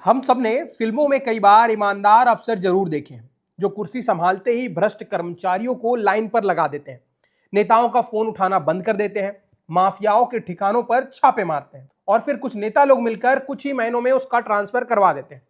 हम सब ने फिल्मों में कई बार ईमानदार अफसर जरूर देखे हैं जो कुर्सी संभालते ही भ्रष्ट कर्मचारियों को लाइन पर लगा देते हैं, नेताओं का फोन उठाना बंद कर देते हैं, माफियाओं के ठिकानों पर छापे मारते हैं और फिर कुछ नेता लोग मिलकर कुछ ही महीनों में उसका ट्रांसफर करवा देते हैं।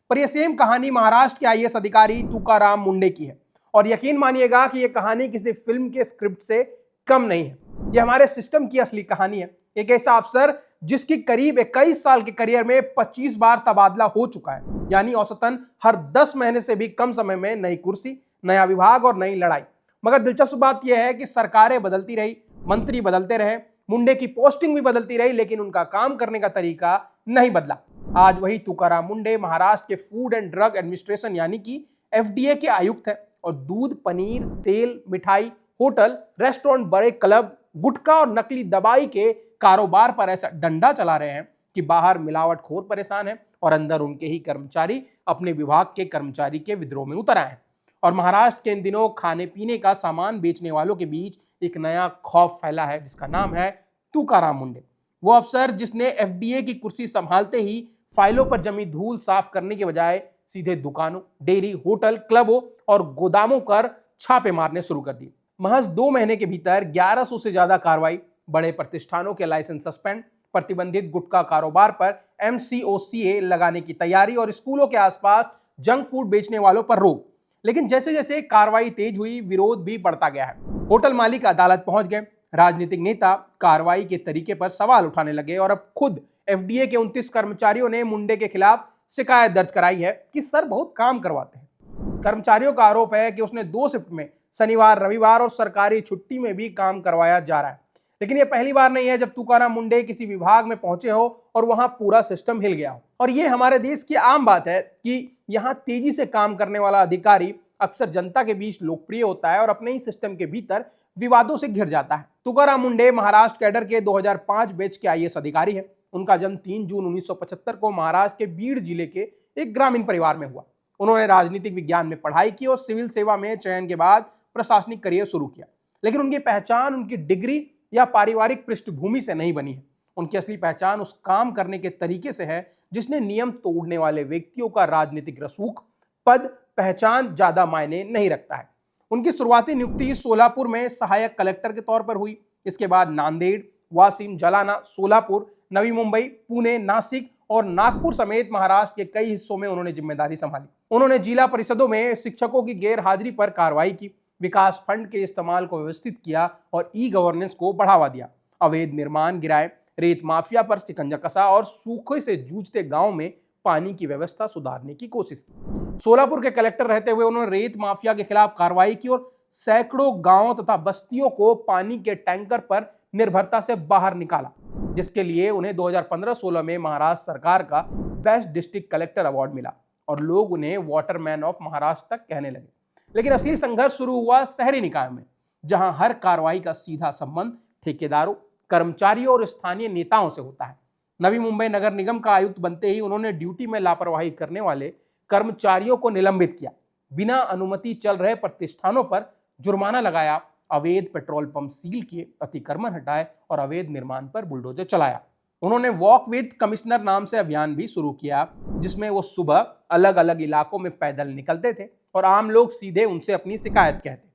पर यह सेम कहानी महाराष्ट्र के आईएएस अधिकारी तुकाराम मुंडे की है और यकीन मानिएगा कि यह कहानी किसी फिल्म के स्क्रिप्ट से कम नहीं है। यह हमारे सिस्टम की असली कहानी है। एक ऐसा अफसर जिसकी करीब 21 साल के करियर में 25 बार तबादला हो चुका है, यानी औसतन हर 10 महीने से भी कम समय में नई कुर्सी, नया विभाग और नई लड़ाई। मगर दिलचस्प बात यह है कि सरकारें बदलती रही, मंत्री बदलते रहे, मुंडे की पोस्टिंग भी बदलती रही, लेकिन उनका काम करने का तरीका नहीं बदला। आज वही तुकाराम मुंडे महाराष्ट्र के फूड एंड ड्रग एडमिनिस्ट्रेशन यानी कि एफडीए के आयुक्त है और दूध, पनीर, तेल, मिठाई, होटल, रेस्टोरेंट, बड़े क्लब, गुटखा और नकली दवाई के कारोबार पर ऐसा डंडा चला रहे हैं कि बाहर मिलावटखोर परेशान है और अंदर उनके ही कर्मचारी अपने विभाग के कर्मचारी के विद्रोह में उतर आए हैं। और महाराष्ट्र के इन दिनों खाने पीने का सामान बेचने वालों के बीच एक नया खौफ फैला है जिसका नाम है तुकाराम मुंडे। वो अफसर जिसने एफडीए की कुर्सी संभालते ही फाइलों पर जमी धूल साफ करने के बजाय सीधे दुकानों, डेयरी, होटल, क्लबों और गोदामों पर छापे मारने शुरू कर दिए। महज 2 महीने के भीतर 1100 से ज्यादा कार्रवाई, बड़े प्रतिष्ठानों के लाइसेंस सस्पेंड, प्रतिबंधित गुटखा कारोबार पर एमसीओसीए लगाने की तैयारी और स्कूलों के आसपास जंक फूड बेचने वालों पर रोक। लेकिन जैसे जैसे कार्रवाई तेज हुई, विरोध भी बढ़ता गया है। होटल मालिक अदालत पहुंच गए, राजनीतिक नेता कार्रवाई के तरीके पर सवाल उठाने लगे और अब खुद एफडीए के 29 कर्मचारियों ने मुंडे के खिलाफ शिकायत दर्ज कराई है कि सर बहुत काम करवाते हैं। कर्मचारियों का आरोप है कि उसने 2 शिफ्ट में शनिवार, रविवार और सरकारी छुट्टी में भी काम करवाया जा रहा है। लेकिन यह पहली बार नहीं है जब तुकाराम मुंडे किसी विभाग में पहुंचे हो और वहां पूरा सिस्टम हिल गया हो। और यह हमारे देश की आम बात है कि यहां तेजी से काम करने वाला अधिकारी अक्सर जनता के बीच लोकप्रिय होता है और अपने ही सिस्टम के भीतर विवादों से घिर जाता है। तुकाराम मुंडे महाराष्ट्र कैडर के 2005 बैच के आईएएस अधिकारी हैं। उनका जन्म 3 जून 1975 को महाराष्ट्र के बीड जिले के एक ग्रामीण परिवार में हुआ। उन्होंने राजनीतिक विज्ञान में पढ़ाई की और सिविल सेवा में चयन के बाद प्रशासनिक करियर शुरू किया। लेकिन उनकी पहचान उनकी डिग्री या पारिवारिक पृष्ठभूमि से नहीं बनी है। उनकी असली पहचान उस काम करने के तरीके से है जिसने नियम तोड़ने वाले व्यक्तियों का राजनीतिक रसूख, पद, पहचान ज्यादा मायने नहीं रखता है। उनकी शुरुआती नियुक्ति सोलापुर में सहायक कलेक्टर के तौर पर हुई। इसके बाद नांदेड़, वाशिम, जालना, सोलापुर, नवी मुंबई, पुणे, नासिक और नागपुर समेत महाराष्ट्र के कई हिस्सों में उन्होंने जिम्मेदारी संभाली। उन्होंने जिला परिषदों में शिक्षकों की गैर हाजिरी पर कार्रवाई की, विकास फंड के इस्तेमाल को व्यवस्थित किया और ई गवर्नेंस को बढ़ावा दिया। अवैध निर्माण गिराए, रेत माफिया पर शिकंजा कसा और सूखे से जूझते गांव में पानी की व्यवस्था सुधारने की कोशिश की। सोलापुर के कलेक्टर रहते हुए उन्होंने रेत माफिया के खिलाफ कार्रवाई की और सैकड़ों गांवों तथा बस्तियों को पानी के टैंकर पर निर्भरता से बाहर निकाला, जिसके लिए उन्हें 2015-16 में महाराष्ट्र सरकार का बेस्ट डिस्ट्रिक्ट कलेक्टर अवार्ड मिला और लोग उन्हें वाटरमैन ऑफ महाराष्ट्र तक कहने लगे। लेकिन असली संघर्ष शुरू हुआ शहरी निकाय में, जहां हर कार्रवाई का सीधा संबंध ठेकेदारों, कर्मचारियों और स्थानीय नेताओं से होता है। नवी मुंबई नगर निगम का आयुक्त बनते ही उन्होंने ड्यूटी में लापरवाही करने वाले कर्मचारियों को निलंबित किया, बिना अनुमति चल रहे प्रतिष्ठानों पर जुर्माना लगाया, अवैध पेट्रोल पंप सील किए, अतिक्रमण हटाए और अवैध निर्माण पर बुलडोजर चलाया। उन्होंने वॉक विद कमिश्नर नाम से अभियान भी शुरू किया, जिसमें वो सुबह अलग अलग इलाकों में पैदल निकलते थे और आम लोग सीधे उनसे अपनी शिकायत कहते।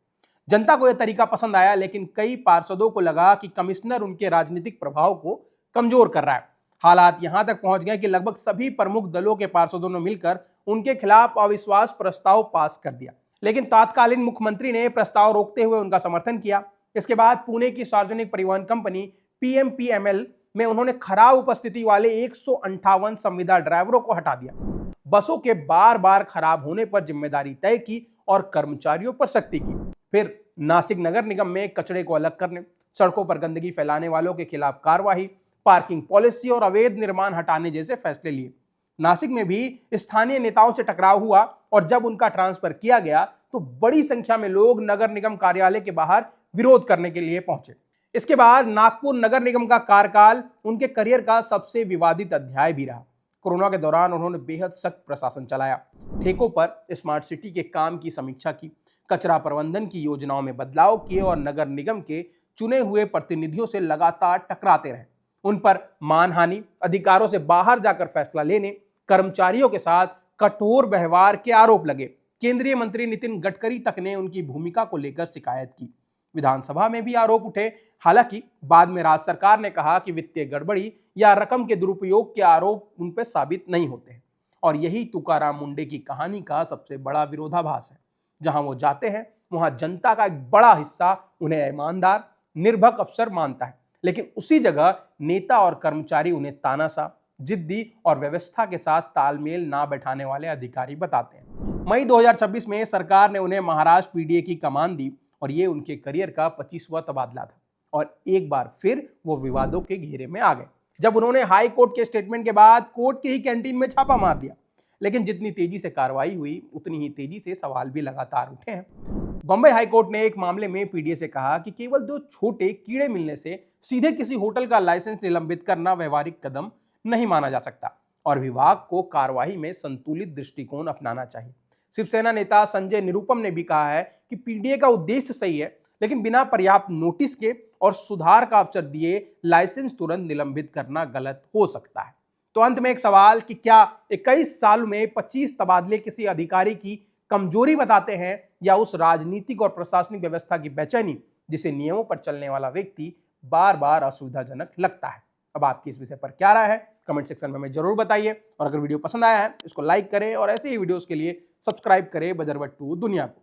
जनता को यह तरीका पसंद आया, लेकिन कई पार्षदों को लगा कि कमिश्नर उनके राजनीतिक प्रभाव को कमजोर कर रहा है। हालात यहां तक पहुंच गए कि लगभग सभी प्रमुख दलों के पार्षदों ने मिलकर उनके खिलाफ अविश्वास प्रस्ताव पास कर दिया। लेकिन तत्कालीन मुख्यमंत्री ने प्रस्ताव रोकते हुए उनका समर्थन किया। इसके बाद पुणे की सार्वजनिक परिवहन कंपनी पीएमपीएमएल में उन्होंने खराब उपस्थिति वाले 158 संविदा ड्राइवरों को हटा दिया। बसों के बार बार खराब होने पर जिम्मेदारी तय की और कर्मचारियों पर सख्ती की। फिर नासिक नगर निगम में कचरे को अलग करने, सड़कों पर गंदगी फैलाने वालों के खिलाफ कार्रवाई, पार्किंग पॉलिसी और अवैध निर्माण हटाने जैसे फैसले लिए। नासिक में भी स्थानीय नेताओं से टकराव हुआ और जब उनका ट्रांसफर किया गया तो बड़ी संख्या में लोग नगर निगम कार्यालय के बाहर विरोध करने के लिए पहुंचे। इसके बाद नागपुर नगर निगम का कार्यकाल उनके करियर का सबसे विवादित अध्याय भी रहा। कोरोना के दौरान उन्होंने बेहद सख्त प्रशासन चलाया, ठेकों पर स्मार्ट सिटी के काम की समीक्षा की, कचरा प्रबंधन की योजनाओं में बदलाव किए और नगर निगम के चुने हुए प्रतिनिधियों से लगातार टकराते रहे। उन पर मानहानि, अधिकारों से बाहर जाकर फैसला लेने, कर्मचारियों के साथ कठोर व्यवहार के आरोप लगे। केंद्रीय मंत्री नितिन गडकरी तक ने उनकी भूमिका को लेकर शिकायत की। विधानसभा में भी आरोप उठे। हालांकि बाद में राज्य सरकार ने कहा कि वित्तीय गड़बड़ी या रकम के दुरुपयोग के आरोप उन पर साबित नहीं होते हैं। और यही तुकाराम मुंडे की कहानी का सबसे बड़ा विरोधाभास है। जहां वो जाते हैं वहां जनता का एक बड़ा हिस्सा उन्हें ईमानदार, निर्भक अफसर मानता है, लेकिन उसी जगह नेता और कर्मचारी उन्हें तानाशाह, जिद्दी और व्यवस्था के साथ तालमेल ना बैठाने वाले अधिकारी बताते हैं। मई 2026 में सरकार ने उन्हें महाराष्ट्र पीडीए की कमान दी और ये उनके करियर का 25वां तबादला था। और एक बार फिर वो विवादों के घेरे में आ गए जब उन्होंने हाई कोर्ट के स्टेटमेंट के बाद कोर्ट के ही कैंटीन में छापा मार दिया। लेकिन जितनी तेजी से कार्रवाई हुई उतनी ही तेजी से सवाल भी लगातार उठे हैं। बंबई हाईकोर्ट ने एक मामले में पीडीए से कहा कि केवल 2 छोटे कीड़े मिलने से सीधे किसी होटल का लाइसेंस निलंबित करना व्यवहारिक कदम नहीं माना जा सकता और विभाग को कार्रवाई में संतुलित दृष्टिकोण अपनाना चाहिए। शिवसेना नेता संजय निरुपम ने भी कहा है कि पीडीए का उद्देश्य सही है, लेकिन बिना पर्याप्त नोटिस के और सुधार का अवसर दिए लाइसेंस तुरंत निलंबित करना गलत हो सकता है। तो अंत में एक सवाल कि क्या 21 साल में 25 तबादले किसी अधिकारी की कमजोरी बताते हैं या उस राजनीतिक और प्रशासनिक व्यवस्था की बेचैनी जिसे नियमों पर चलने वाला व्यक्ति बार बार असुविधाजनक लगता है? अब आपकी इस विषय पर क्या राय है कमेंट सेक्शन में हमें जरूर बताइए। और अगर वीडियो पसंद आया है इसको लाइक करें और ऐसे ही वीडियोस के लिए सब्सक्राइब करें बजरवट्टू दुनिया को।